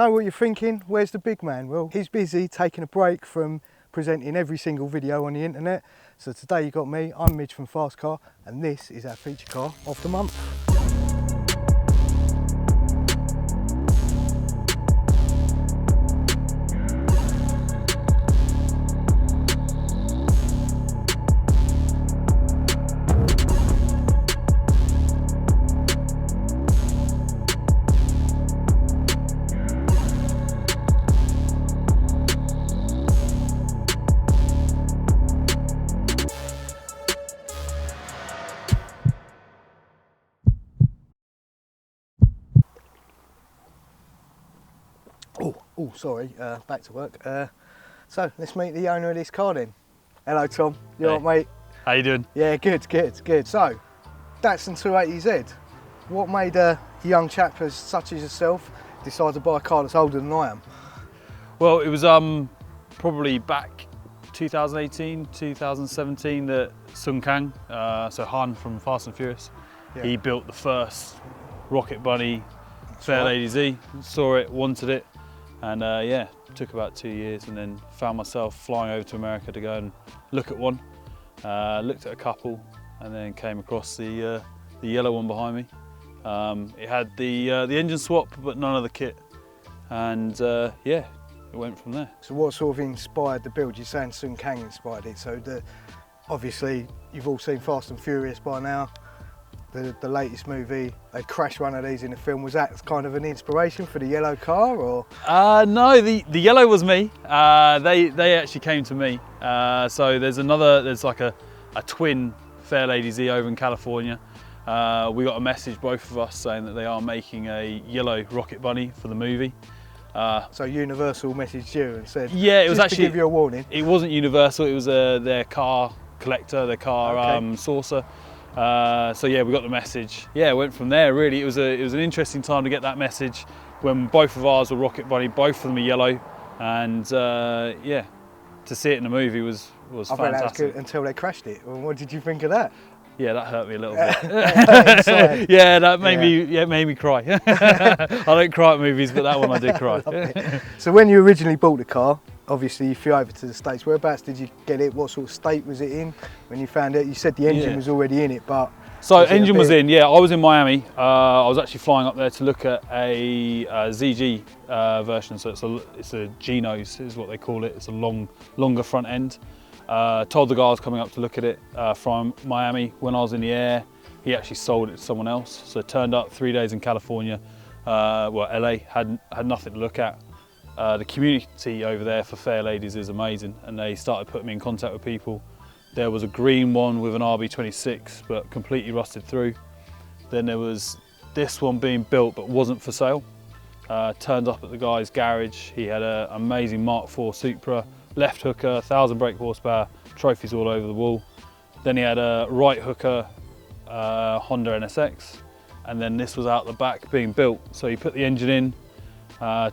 know what you're thinking, where's the big man? Well, he's busy taking a break from presenting every single video on the internet. So today you got me, I'm Midge from Fast Car, and this is our feature car of the month. Oh, sorry, back to work. So let's meet the owner of this car then. Hello Tom, you all right mate? How you doing? Yeah, good. So, Datsun 280Z, what made a young chap such as yourself decide to buy a car that's older than I am? Well, it was probably back 2018, 2017 that Sun Kang, so Han from Fast and Furious, he built the first rocket bunny Fairlady Z, saw it, wanted it. And yeah, took about 2 years and then found myself flying over to America to go and look at one. Looked at a couple and then came across the yellow one behind me. It had the engine swap but none of the kit. And yeah, it went from there. So what sort of inspired the build? You're saying Sun Kang inspired it, so obviously you've all seen Fast and Furious by now. The latest movie, they crashed one of these in the film. Was that kind of an inspiration for the yellow car, or? No, the yellow was me. They actually came to me. So there's like a twin Fairlady Z over in California. We got a message, both of us, saying that they are making a yellow rocket bunny for the movie. So Universal messaged you and said, yeah, it was just actually, to give you a warning. It wasn't Universal, it was their car collector, their car sourcer. So yeah, we got the message. Yeah, it went from there. Really, it was an interesting time to get that message when both of ours were rocket bunny, both of them are yellow, and yeah, to see it in the movie was fantastic. I bet that was good until they crashed it. Well, what did you think of that? Yeah, that hurt me a little bit. Yeah, that made me cry. I don't cry at movies, but that one I did cry. So when you originally bought the car, obviously you flew over to the States. Whereabouts did you get it? What sort of state was it in when you found it? You said the engine was already in it, but... So engine was in, yeah. I was in Miami. I was actually flying up there to look at a ZG version. So it's a G-nose is what they call it. It's a longer front end. Told the guy I was coming up to look at it from Miami. When I was in the air, he actually sold it to someone else. So it turned up 3 days in California. Well, LA had nothing to look at. The community over there for Fairladies is amazing, and they started putting me in contact with people. There was a green one with an RB26 but completely rusted through. Then there was this one being built but wasn't for sale. Turned up at the guy's garage. He had an amazing Mark IV Supra, left hooker, 1000 brake horsepower, trophies all over the wall. Then he had a right hooker Honda NSX, and then this was out the back being built. So he put the engine in,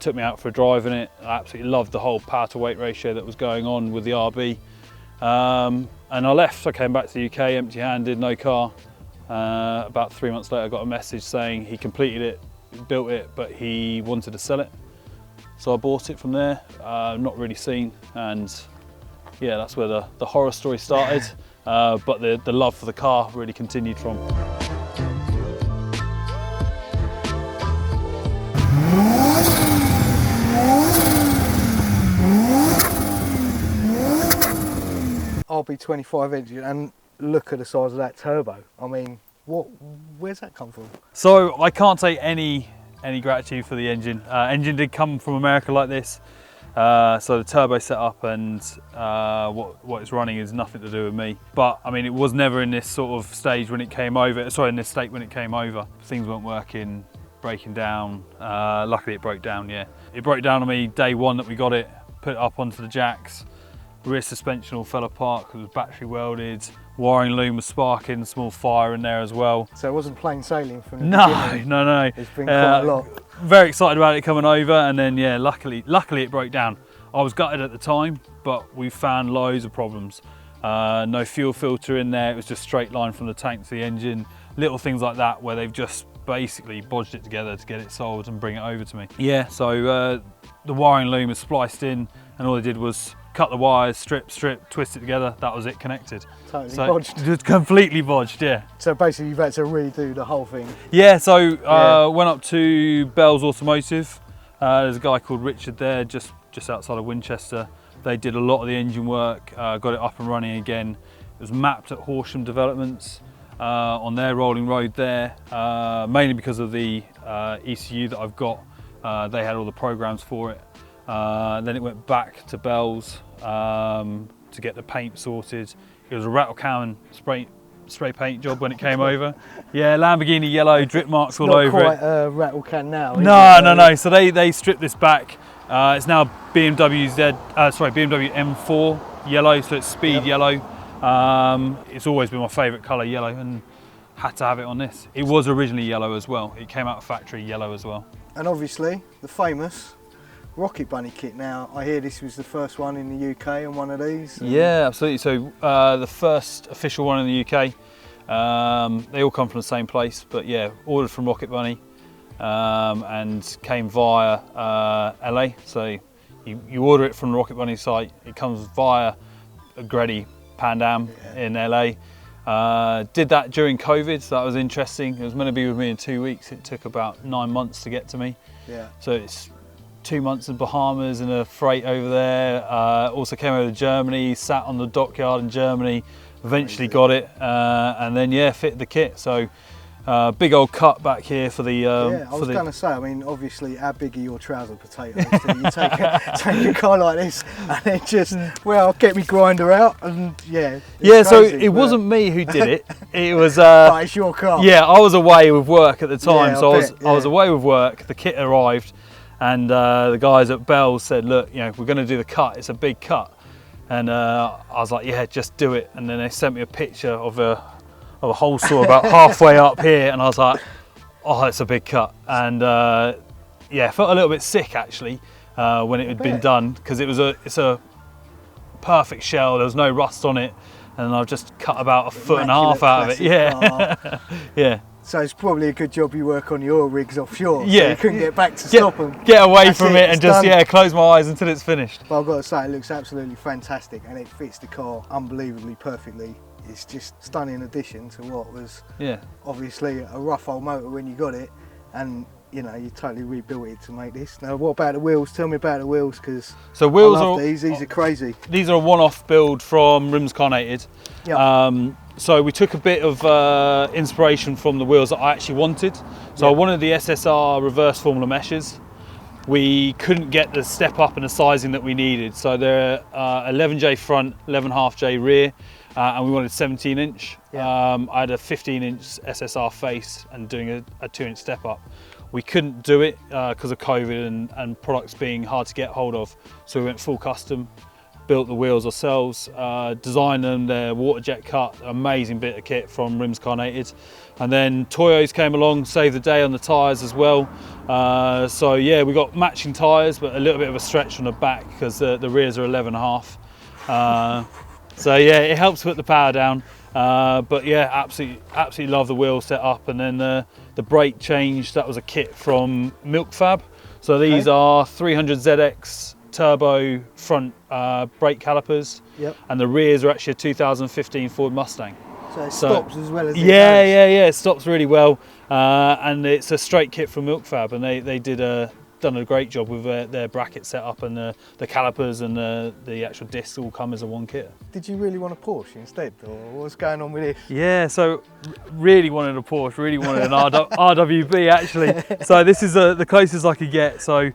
took me out for a drive in it. I absolutely loved the whole power to weight ratio that was going on with the RB. And I left. I came back to the UK empty-handed, no car. About 3 months later I got a message saying he completed it, built it, but he wanted to sell it. So I bought it from there, not really seen, and yeah, that's where the horror story started. But the love for the car really continued from. RB25 engine, and look at the size of that turbo. I mean, where's that come from? So I can't take any gratitude for the engine. Engine did come from America like this. So the turbo setup and what it's running is nothing to do with me. But I mean, it was never in this sort of stage when it came over. Sorry, in this state when it came over. Things weren't working, breaking down. Luckily it broke down, yeah. It broke down on me day one that we got it, put it up onto the jacks. Rear suspension all fell apart because it was battery welded. Wiring loom was sparking, small fire in there as well. So it wasn't plain sailing from the beginning? No. It's been quite a lot. Very excited about it coming over, and then yeah, luckily it broke down. I was gutted at the time, but we found loads of problems. No fuel filter in there, it was just straight line from the tank to the engine. Little things like that where they've just basically bodged it together to get it sold and bring it over to me. Yeah, so the wiring loom is spliced in, and all I did was cut the wires, strip, twist it together. That was it, connected. Totally so bodged. Just completely bodged, yeah. So basically you've had to redo the whole thing. Yeah, so went up to Bell's Automotive. There's a guy called Richard there, just outside of Winchester. They did a lot of the engine work, got it up and running again. It was mapped at Horsham Developments on their rolling road there, mainly because of the ECU that I've got. They had all the programs for it. Then it went back to Bell's to get the paint sorted. It was a rattle can spray paint job when it came over. Yeah, Lamborghini yellow, drip marks all over it. Not quite a rattle can now. No. So they stripped this back. It's now BMW M4 yellow, so it's Speed Yellow. It's always been my favourite colour, yellow, and had to have it on this. It was originally yellow as well. It came out of factory yellow as well. And obviously the famous Rocket Bunny kit. Now I hear this was the first one in the UK on one of these. Yeah, absolutely. So the first official one in the UK. They all come from the same place, but yeah, ordered from Rocket Bunny and came via LA. So you order it from the Rocket Bunny site. It comes via a Grady Pan Am in LA. Did that during COVID, so that was interesting. It was meant to be with me in 2 weeks. It took about 9 months to get to me. Yeah. So it's 2 months in Bahamas and a freight over there. Also came over to Germany, sat on the dockyard in Germany, eventually got it, and then yeah, fit the kit. So big old cut back here for the. Yeah, I was going to say. I mean, obviously, how big are your trouser potatoes? You take a car like this and then just get me grinder out, and yeah. Yeah, so it wasn't me who did it. It was. But it's your car. Yeah, I was away with work at the time, Yeah, so I was away with work. The kit arrived, and the guys at Bell's said, "Look, we're going to do the cut. It's a big cut," and I was like, "Yeah, just do it." And then they sent me a picture of a hole saw about halfway up here, and I was like, "Oh, it's a big cut." And yeah, felt a little bit sick actually when it had been done, because it's a perfect shell. There was no rust on it, and I've just cut about a foot and a half out of it. Yeah, yeah. So it's probably a good job you work on your rigs offshore. Yeah, so you couldn't get back to stop them. Get away from it and just close my eyes until it's finished. But I've got to say, it looks absolutely fantastic, and it fits the car unbelievably perfectly. It's just stunning addition to what was obviously a rough old motor when you got it, and you totally rebuilt it to make this. Now, what about the wheels? Tell me about the wheels, because I love these. These are crazy. These are a one-off build from Rims Carnated. Yep. So we took a bit of inspiration from the wheels that I actually wanted. So I wanted the SSR reverse formula meshes. We couldn't get the step up and the sizing that we needed. So they're 11J front, 11.5J rear. And we wanted 17 inch. I had a 15 inch SSR face and doing a 2 inch step up. We couldn't do it because of COVID and products being hard to get hold of. So we went full custom, built the wheels ourselves, designed them. They're water jet cut, amazing bit of kit from Rims Carnated. And then Toyos came along, saved the day on the tyres as well. So yeah, we got matching tyres, but a little bit of a stretch on the back because the rears are 11.5. So yeah, it helps put the power down, but yeah, absolutely love the wheel setup. And then the brake change, that was a kit from Milk Fab. So these are 300ZX turbo front brake calipers, and the rears are actually a 2015 Ford Mustang. So it stops as well as it goes. It stops really well, and it's a straight kit from Milk Fab, and they done a great job with their bracket setup, and the calipers and the actual discs all come as a one kit. Did you really want a Porsche instead, or what's going on with this? Yeah, so really wanted a Porsche, really wanted an RWB actually. So this is the closest I could get. So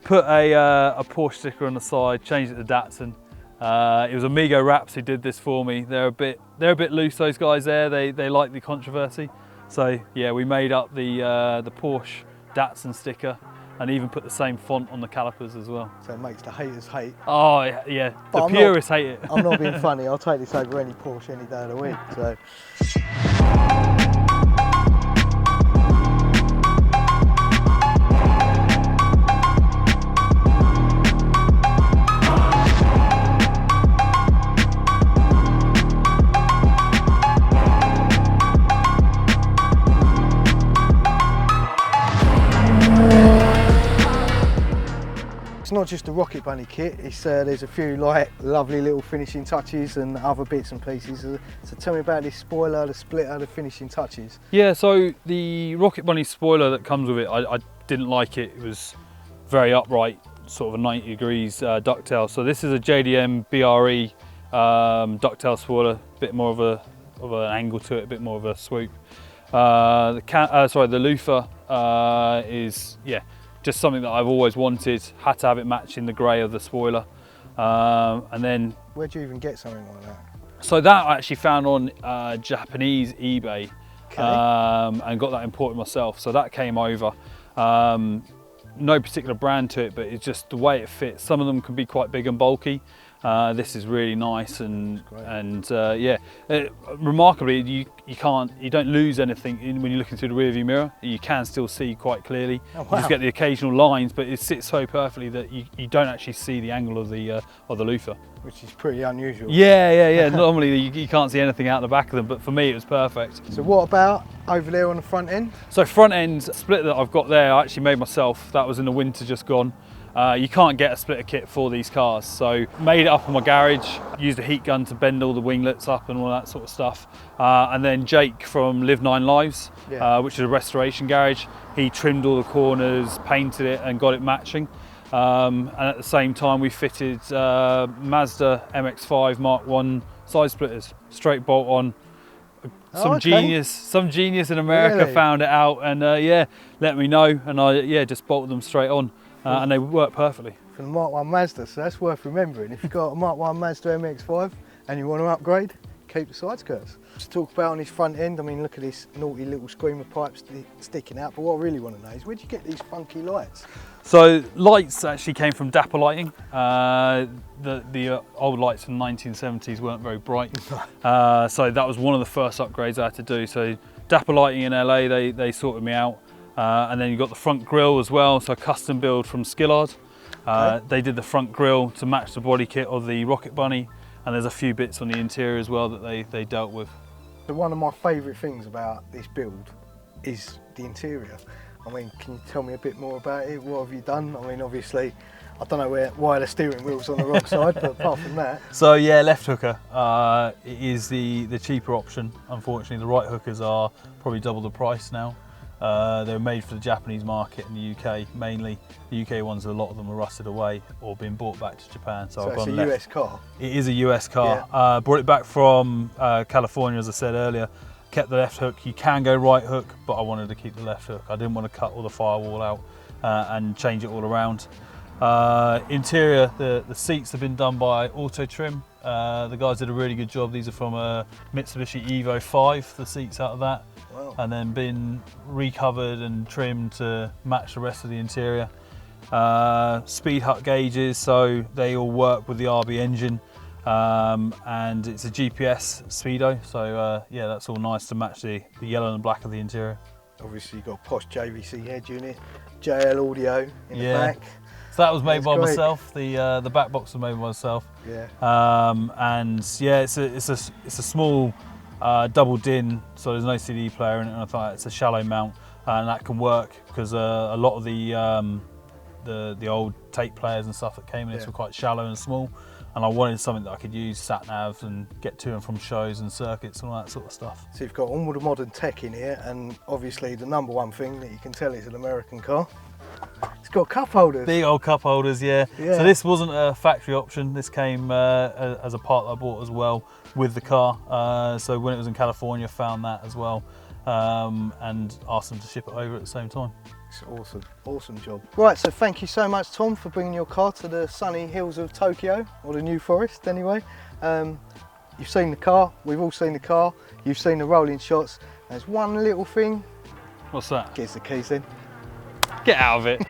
put a Porsche sticker on the side, changed it to Datsun. It was Amigo Wraps who did this for me. They're a bit loose, those guys there. They like the controversy. So yeah, we made up the Porsche Datsun sticker, and even put the same font on the calipers as well. So it makes the haters hate. Oh yeah, the purists hate it. I'm not being funny, I'll take this over any Porsche any day of the week. So. not just a Rocket Bunny kit, it's, there's a few like lovely little finishing touches and other bits and pieces. So tell me about this spoiler, the splitter, the finishing touches. Yeah, so the Rocket Bunny spoiler that comes with it, I didn't like it. It was very upright, sort of a 90 degrees ducktail. So this is a JDM BRE ducktail spoiler, a bit more of an angle to it, a bit more of a swoop. The loofah is, yeah, just something that I've always wanted. Had to have it matching the grey of the spoiler. And then, where'd you even get something like that? So that I actually found on Japanese eBay. Okay. And got that imported myself. So that came over. No particular brand to it, but it's just the way it fits. Some of them can be quite big and bulky. This is really nice, and yeah, remarkably, you don't lose anything when you're looking through the rearview mirror. You can still see quite clearly. Oh, wow. You just get the occasional lines, but it sits so perfectly that you don't actually see the angle of the loofah, which is pretty unusual. Yeah. Normally you can't see anything out the back of them, but for me it was perfect. So what about over there on the front end? So front end split that I've got there, I actually made myself. That was in the winter just gone. You can't get a splitter kit for these cars, so made it up in my garage, used a heat gun to bend all the winglets up and all that sort of stuff. And then Jake from Live 9 Lives, which is a restoration garage, he trimmed all the corners, painted it and got it matching. And at the same time we fitted Mazda MX-5 Mark 1 side splitters, straight bolt on. Some genius in America found it out and yeah, let me know, and I just bolted them straight on. And they work perfectly. For the Mark 1 Mazda, so that's worth remembering. If you've got a Mark 1 Mazda MX-5 and you want to upgrade, keep the side skirts. To talk about on this front end, I mean, look at this naughty little screamer pipe sticking out, but what I really want to know is where'd you get these funky lights? So lights actually came from Dapper lighting. The old lights from the 1970s weren't very bright. So that was one of the first upgrades I had to do. So Dapper lighting in LA, they sorted me out. And then you've got the front grille as well, so custom build from Skillard. They did the front grille to match the body kit of the Rocket Bunny, and there's a few bits on the interior as well that they dealt with. So one of my favourite things about this build is the interior. I mean, can you tell me a bit more about it? What have you done? I mean, obviously, I don't know why the steering wheel's on the wrong side, but apart from that. So yeah, left hooker it is the cheaper option. Unfortunately, the right hookers are probably double the price now. They're made for the Japanese market in the UK mainly. The UK ones, a lot of them are rusted away or been brought back to Japan. So I've it's gone a left. US car? It is a US car. Yeah. Brought it back from California, as I said earlier. Kept the left hook. You can go right hook, but I wanted to keep the left hook. I didn't want to cut all the firewall out and change it all around. Interior, the seats have been done by Auto Trim. The guys did a really good job. These are from a Mitsubishi Evo 5, the seats out of that. Wow. And then been recovered and trimmed to match the rest of the interior. Speed hut gauges, so they all work with the RB engine. And it's a GPS speedo, so yeah, that's all nice to match the yellow and black of the interior. Obviously you've got a posh JVC head unit, JL audio in the back. So that was made by myself. The back box was made by myself. Yeah. And yeah, it's a small double din, so there's no CD player in it, and I thought it's a shallow mount, and that can work because a lot of the old tape players and stuff that came in this were quite shallow and small, and I wanted something that I could use sat navs and get to and from shows and circuits and all that sort of stuff. So you've got all the modern tech in here, and obviously the number one thing that you can tell is an American car. It's got cup holders. Big old cup holders, yeah. So this wasn't a factory option. This came as a part that I bought as well with the car. So when it was in California, found that as well, and asked them to ship it over at the same time. It's awesome, awesome job. Right, so thank you so much, Tom, for bringing your car to the sunny hills of Tokyo, or the New Forest anyway. You've seen the car, we've all seen the car, you've seen the rolling shots. There's one little thing. What's that? Get the keys in. Get out of it.